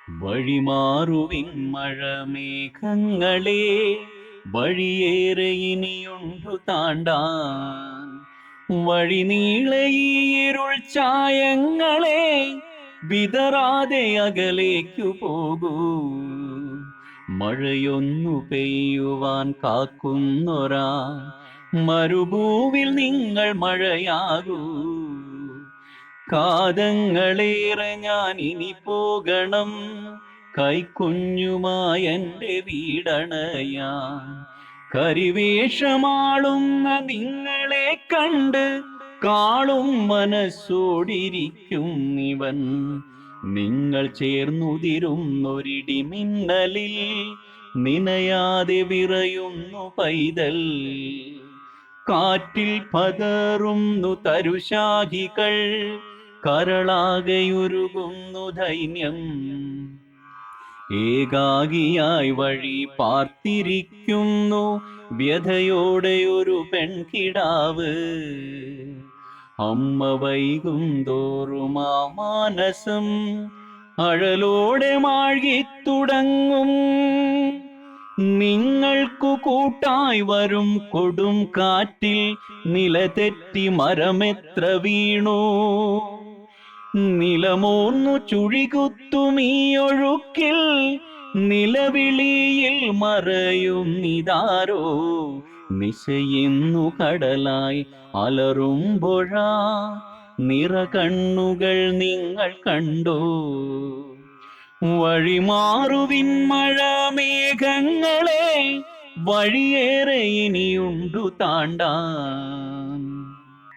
വഴിമാറുവിൻ മഴമേഘങ്ങളെ, വഴിയേറെ ഇനിയുണ്ടു താണ്ടാൻ. വഴിനീളെ ഈ ഇരുൾ ഛായങ്ങളെ വിതറാതെ അകലേക്കു പോകൂ. മഴയൊന്നു പെയ്യുവാൻ കാക്കുന്നൊരാ മരുഭൂവിൽ നിങ്ങൾ മഴയാകൂ. കാതങ്ങളേറെ ഞാൻ ഇനി പോകണം, കൈക്കുഞ്ഞുമായെൻ്റെ വീടണയാൻ. കരിവേഷമാളുന്ന നിങ്ങളെ കണ്ട് കാളും മനസ്സോടിരിക്കും ഇവൻ. നിങ്ങൾ ചേർന്നുതിരുന്നൊരിടിമിന്നലിൽ നിനയാതെ വിറയുന്നു പൈതൽ. കാറ്റിൽ പതറുന്നു തരുശാഖികൾ, കരളാകെയുരുകുന്നു ദൈന്യം. ഏകാകിയായി വഴി പാർത്തിരിക്കുന്നു വ്യഥയോടെ ഒരു പെൺകിടാവ്. അമ്മ വൈകും തോറും ആ മാനസം അഴലോടെ മാഴ്കിത്തുടങ്ങും. നിങ്ങൾക്കു കൂട്ടായി വരും കൊടും കാറ്റിൽ നിലതെറ്റി മരമെത്ര വീണു. നിലമോർന്നു ചുഴികുത്തുമീ ഒഴുക്കിൽ നിലവിളിയിൽ മറയുന്നിതാരോ. നിശയുന്നു കടലായി അലറുമ്പൊഴ നിറകണ്ണുകൾ നിങ്ങൾ കണ്ടോ. വഴിമാറുവിൻ മഴമേഘങ്ങളെ, വഴിയേറെ ഇനിയുണ്ടു താണ്ടാൻ.